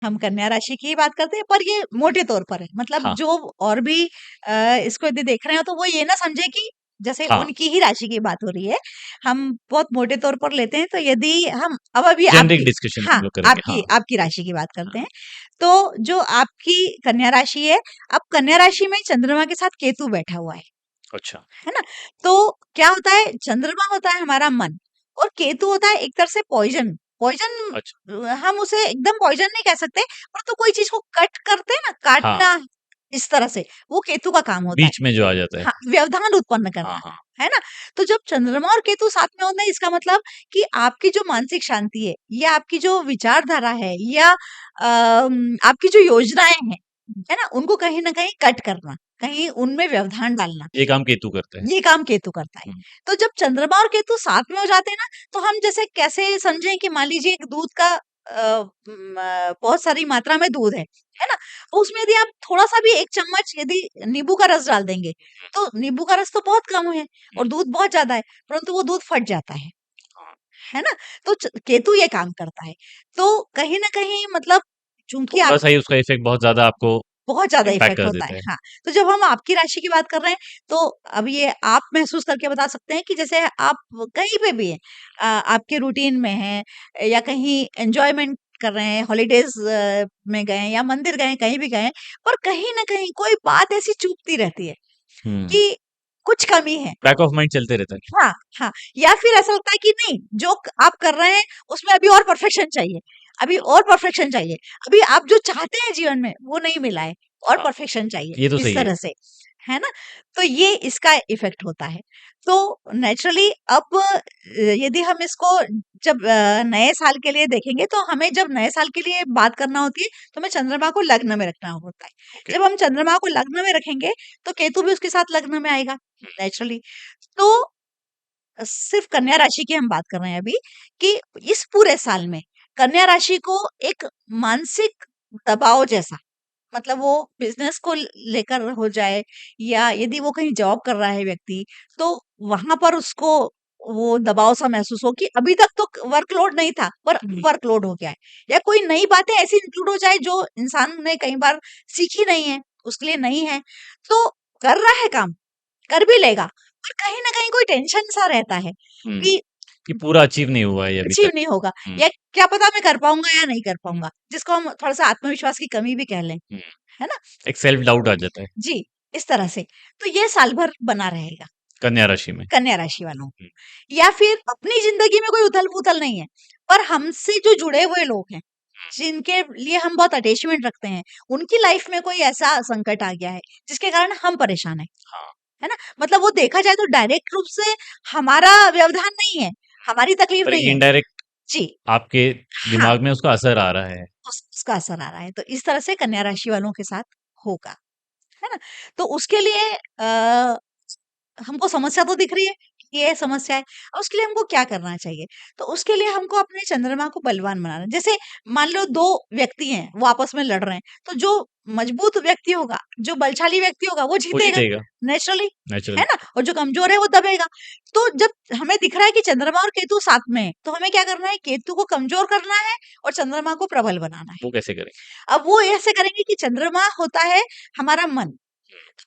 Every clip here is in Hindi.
हम कन्या राशि की ही बात करते हैं, पर ये मोटे तौर पर है। मतलब हाँ जो और भी इसको यदि देख रहे हो तो वो ये ना समझे कि जैसे हाँ, उनकी ही राशि की बात हो रही है। हम बहुत मोटे तौर पर लेते हैं, तो यदि हम अब अभी जेनरिक आपकी, डिस्कशन हाँ, हम लोग करेंगे। हाँ आपकी आपकी राशि की बात करते हैं। तो जो आपकी कन्या राशि है, अब कन्या राशि में चंद्रमा के साथ केतु बैठा हुआ अच्छा। है ना? तो क्या होता है, चंद्रमा होता है हमारा मन, और केतु होता है एक तरह से पॉइजन। पॉइजन अच्छा। हम उसे एकदम पॉइजन नहीं कह सकते, पर तो कोई चीज को कट करते हैं ना, हाँ, काटना, इस तरह से वो केतु का काम होता है। बीच में जो आ जाता है। हाँ, व्यवधान उत्पन्न हाँ करना, हाँ। है ना? तो जब चंद्रमा और केतु साथ में होते हैं, इसका मतलब कि आपकी जो मानसिक शांति है, या आपकी जो विचारधारा है, या आपकी जो योजनाएं हैं, है ना, उनको कहीं ना कहीं कट करना, कहीं उनमें व्यवधान डालना, ये काम केतु करता है। ये काम केतु करता है। हम्म, तो जब चंद्रमा और केतु साथ में हो जाते हैं ना, तो हम जैसे कैसे समझें कि मान लीजिए एक दूध का बहुत सारी मात्रा में दूध है ना? तो उसमें यदि आप थोड़ा-सा भी 1 चम्मच यदि नींबू का रस डाल देंगे, तो नींबू का रस तो बहुत कम है और दूध बहुत ज़्यादा है, परंतु वो दूध फट जाता हाँ, है ना? तो केतु ये काम करता है। तो कहीं न कहीं मतलब चूँकि आप थोड़ा सा ही उसका इफेक्ट बहुत ज्यादा आपको बहुत ज़्यादा इम्पैक्ट इफ़ेक्ट कर होता है, देता है। हाँ। तो जब हम आपकी राशि की बात कर रहे हैं, तो अब ये आप महसूस करके बता सकते हैं कि जैसे आप कहीं पे भी हैं, आपके रूटीन में हैं, या कहीं एन्जॉयमेंट कर रहे हैं, हॉलिडेज़ में गए हैं, या मंदिर गए हैं, कहीं भी गए हैं, पर कहीं न कहीं कोई बात ऐसी चुभती रहती है हम्म, कि कुछ कमी है। बैक ऑफ माइंड चलते रहता है। हाँ, हाँ, या फिर ऐसा लगता है कि नहीं, जो आप कर रहे हैं उसमें अभी और परफेक्शन चाहिए, अभी और परफेक्शन चाहिए, अभी आप जो चाहते हैं जीवन में वो नहीं मिला है, और हाँ, परफेक्शन चाहिए, ये तो इस सही है। तरह से, है ना? तो ये इसका इफेक्ट होता है। तो नेचुरली अब यदि हम इसको जब नए साल के लिए देखेंगे, तो हमें जब नए साल के लिए बात करना होती है, तो हमें चंद्रमा को लग्न में रखना होता है। ओके। जब हम चंद्रमा को लग्न में रखेंगे, तो केतु भी उसके साथ लग्न में आएगा, नेचुरली। तो सिर्फ कन्या राशि की हम बात कर रहे हैं अभी, कि इस पूरे साल में कन्या राशि को एक मानसिक दबाव जैसा, मतलब वो बिजनेस को लेकर हो जाए, या यदि वो कहीं जॉब कर रहा है व्यक्ति, तो वहां पर उसको वो दबाव सा महसूस हो कि अभी तक तो वर्कलोड नहीं था, पर वर्कलोड हो गया है, या कोई नई बातें ऐसी इंक्लूड हो जाए जो इंसान ने कई बार सीखी नहीं है, उसके लिए नहीं है, तो कर रहा है काम, कर भी लेगा, पर कहीं न कहीं कोई टेंशन सा रहता है हम्म, कि कि पूरा अचीव नहीं हुआ है ये अभी अचीव तक। नहीं होगा, हम्म, या क्या पता मैं कर पाऊँगा या नहीं कर पाऊँगा, जिसको हम थोड़ा-सा आत्मविश्वास की कमी भी कह लें, हम्म, है ना? एक सेल्फ डाउट आ जाता है जी, इस तरह से। तो ये साल भर बना रहेगा कन्या राशि में। कन्या राशि वालों को। हम्म, या फिर अपनी ज़िंदगी में कोई उथल-पुथल नहीं है, पर हमसे जो जुड़े हुए लोग हैं, जिनके लिए हम बहुत अटैचमेंट रखते हैं, उनकी लाइफ में कोई ऐसा संकट आ गया है, जिसके कारण हम परेशान हैं। हाँ, है ना? मतलब वो देखा जाए तो डायरेक्ट रूप से हमारा व्यवधान नहीं है, हमारी तकलीफ पर एक नहीं है। इनडायरेक्ट जी, आपके हाँ, दिमाग में उसका असर आ रहा है। उसका असर आ रहा है। तो इस तरह से कन्या राशि वालों के साथ होगा, है ना? तो उसके लिए हमको समस्या तो दिख रही है कि ये समस्या है, और उसके लिए हमको क्या करना चाहिए? तो उसके लिए हमको अपने चंद्रमा को बलवान बनाना है। जैसे मान लो 2 व्यक्ति हैं, वो आपस में लड़ रहे हैं, तो जो मजबूत व्यक्ति होगा, जो बलशाली व्यक्ति होगा, वो वो जीतेगा, जीतेगा नेचुरली, है नेचुरली। ना? और जो कमज़ोर है, वो दबेगा। तो जब हमें दिख रहा है कि चंद्रमा और केतु साथ में हैं, तो हमें क्या करना है? केतु को कमज़ोर करना है और चंद्रमा को प्रबल बनाना है। वो कैसे करें? अब वो ऐसे करेंगे कि चंद्रमा होता है हमारा मन।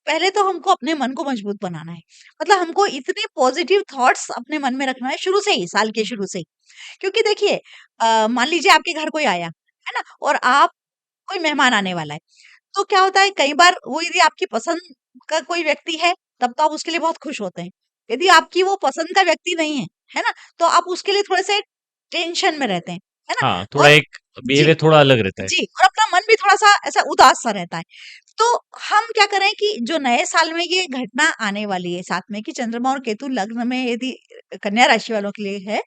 पहले तो हमको अपने मन को मजबूत बनाना है। मतलब हमको इतने पॉजिटिव थॉट्स अपने मन में रखना है शुरू से ही, साल के शुरू से ही। क्योंकि देखिए मान लीजिए आपके घर कोई आया, है ना? और आप कोई मेहमान आने वाला है, तो क्या होता है कई बार वो यदि आपकी पसंद का कोई व्यक्ति है, तब तो आप उसके लिए बहुत खुश होते हैं। यदि आपकी वो पसंद का व्यक्ति नहीं है ना? तो आप उसके लिए थोड़े-से टेंशन में रहते हैं, है ना? हाँ, थोड़ा और एक जी, बिहेवियर थोड़ा अलग रहता है। जी, और अपना मन भी थोड़ा-सा ऐसा उदास-सा रहता है। तो हम क्या करें कि जो नए साल में ये घटना आने वाली है साथ में, कि चंद्रमा और केतु लग्न में यदि कन्या राशि वालों के लिए है,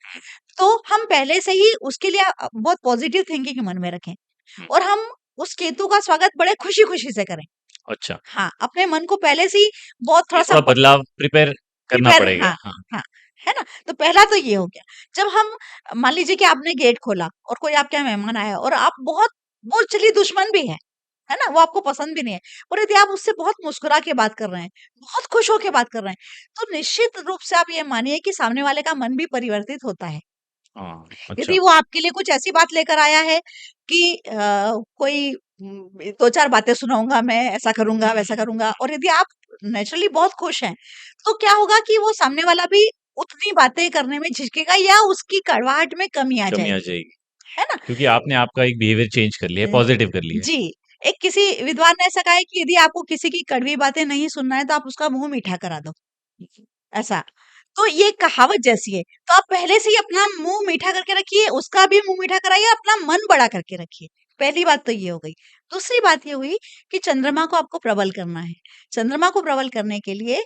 तो हम पहले से ही उसके लिए बहुत पॉजिटिव थिंकिंग मन में रखें, हुँ, और हम उस केतु का स्वागत बड़े खुशी-खुशी से करें। अच्छा, हाँ, अपने मन को पहले से ही बहुत ये थोड़ा-सा थोड़ा बदलाव प्रिपेयर करना प्रिपेयर, पड़ेगा। हाँ, हाँ, हाँ, है ना? तो पहला तो ये हो गया। जब हम मान लीजिए कि आपने गेट खोला और कोई आपके यहाँ मेहमान आया, और आप बहुत, वो चलिए दुश्मन भी है ना? वो आपको पसंद भी नहीं है, और यदि आप उससे बहुत मुस्कुरा के बात कर रहे हैं, बहुत खुश होके बात कर रहे हैं, तो निश्चित रूप से आप ये मानिए कि सामने वाले का मन भी परिवर्तित होता है। हाँ, अच्छा। यदि वो आपके लिए कुछ ऐसी बात लेकर आया है कि कोई 2-4 बातें सुनाऊँगा मैं, ऐसा करूँगा, वैसा करूँगा, और यदि आप नेचुरली बहुत खुश हैं, तो क्या होगा कि वो सामने वाला भी उतनी बातें करने में झिझकेगा या उसकी कड़वाहट में कमी आ कमी आ जाएगी, जाएगी, है ना? क्योंकि आपने आपका एक बिहेवियर चेंज कर लिया है, अ, पॉज़िटिव कर लिया है। जी, एक किसी विद्वान ने ऐसा कहा है कि यदि आपको किसी की कड़वी बातें नहीं सुनना है, तो आप उसका मुँह मीठा करा दो, ऐसा। तो ये कहावत जैसी है, तो आप पहले से ही अपना मुँह मीठा करके रखिए, उसका भी मुँह मीठा कराइए, अपना मन बड़ा करके रखिए। पहली बात तो ये हो गई। दूसरी बात ये हुई कि चंद्रमा को आपको प्रबल करना है। चंद्रमा को प्रबल करने के लिए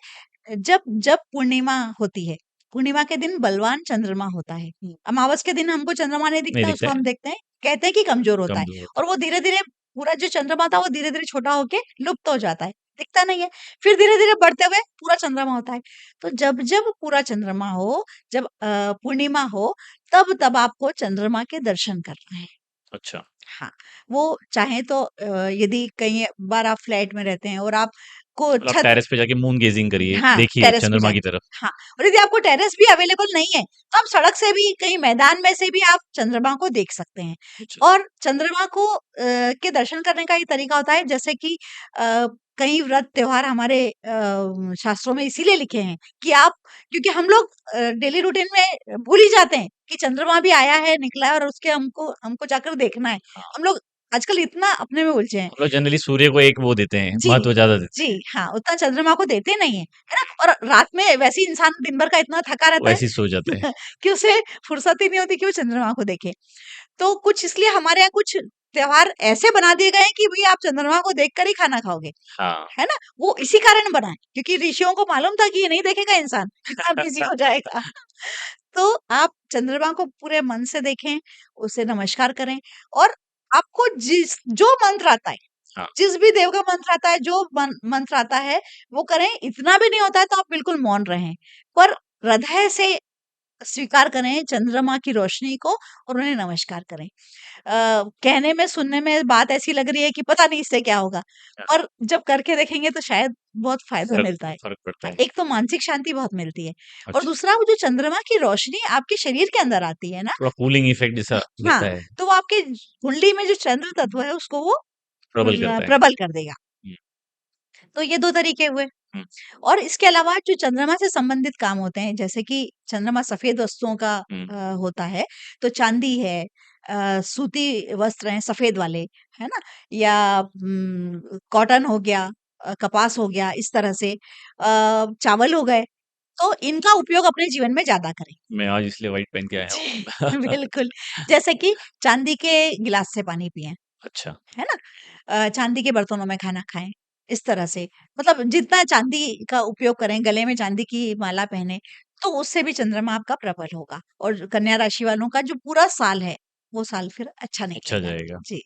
जब जब पूर्णिमा होती है, पूर्णिमा के दिन बलवान चंद्रमा होता है। अमावस के दिन हमको चंद्रमा नहीं नहीं दिखता है, दिखता उसको है, हम देखते हैं, कहते हैं कि कमज़ोर होता है, कमज़ोर होता और वो धीरे-धीरे पूरा जो चंद्रमा था, वो धीरे-धीरे छोटा होके लुप्त हो जाता है, दिखता नहीं है। फिर धीरे-धीरे बढ़ते हुए पूरा चंद्रमा होता है। तो जब-जब पूरा चंद्रमा हो, जब पूर्णिमा हो, तब-तब आपको चंद्रमा के दर्शन करना है। है। अच्छा, हाँ, वो चाहे तो यदि कई बार आप फ्लैट में रहते हैं और आपको मतलब आप छत, टेरेस पे जाके मून गेजिंग करिए, हाँ, देखिए टेरेस पे चंद्रमा की जाके, तरफ। हाँ, और यदि आपको टेरेस भी अवेलेबल नहीं है, तो आप सड़क से भी, कहीं मैदान में से भी आप चंद्रमा को देख सकते हैं। अच्छा, और चंद्रमा को के दर्शन करने का ये तरीका होता है, जैसे कि कई व्रत त्योहार हमारे शास्त्रों में इसीलिए लिखे हैं कि आप, क्योंकि हम लोग डेली रूटीन में भूल ही जाते हैं कि चंद्रमा भी आया है, निकला है, और उसके हमको हमको जाकर देखना है। हाँ, हम लोग आजकल इतना अपने में उलझे हैं। हम लोग जनरली सूर्य को एक वो देते हैं, जी, महत्व ज़्यादा देते जी, हैं, हाँ, उतना चंद्रमा को देते नहीं है, है ना? और रात में वैसे ही इंसान दिन भर का इतना थका रहता वैसे ही सो जाते हैं। है कि उसे फुर्सत ही नहीं होती कि वो चंद्रमा को देखे। तो कुछ इसलिए हमारे यहाँ कुछ त्योहार ऐसे बना दिए गए हैं कि भई आप चंद्रमा को देखकर ही खाना खाओगे, हाँ। है ना? वो इसी कारण बना है, क्योंकि ऋषियों को मालूम था कि ये नहीं देखेगा इंसान, इतना बिज़ी हो जाएगा। तो आप चंद्रमा को पूरे मन से देखें, उसे नमस्कार करें, और आपको जो मंत्र आता है, हाँ, जिस भी देव का मंत्र आता है, जो मंत्र आता है, वो करें। इतना भी नहीं होता है तो आप बिल्कुल मौन रहें, पर हृदय से स्वीकार करें चंद्रमा की रोशनी को, और उन्हें नमस्कार करें। कहने में, सुनने में बात ऐसी लग रही है कि पता नहीं इससे क्या होगा, हाँ, पर जब करके देखेंगे तो शायद बहुत फायदा फ़र्क मिलता है। फ़र्क पड़ता है। एक तो मानसिक शांति बहुत मिलती है, और अच्छा, दूसरा वो जो चंद्रमा की रोशनी आपके शरीर के अंदर आती है ना, थोड़ा कूलिंग इफ़ेक्ट जैसा हाँ, देता है, तो वो आपके कुंडली में जो चंद्र तत्व है उसको वो प्रबल करता है। प्रबल कर देगा। हुँ, तो ये 2 तरीके हुए। हुँ, और इसके अलावा जो चंद्रमा से संबंधित काम होते हैं, जैसे कि चंद्रमा सफेद वस्तुओं का हुँ, होता है, तो चांदी है, सूती वस्त्र हैं सफेद वाले, है ना? या कॉटन हो गया, कपास हो गया, इस तरह से चावल हो गए, तो इनका उपयोग अपने जीवन में ज्यादा करें। मैं आज इसलिए व्हाइट पहन के आया जी, हूँ। बिल्कुल। जैसे कि चांदी के गिलास से पानी पिएं, अच्छा, है ना? चांदी के बर्तनों में खाना खाएँ, इस तरह से। मतलब जितना चांदी का उपयोग करें, गले में चांदी की माला पहने, तो उससे भी चंद्रमा आपका प्रबल होगा, और कन्या राशि वालों का जो पूरा साल है, वो साल फिर अच्छा अच्छा निकलेगा। जाएगा। जी।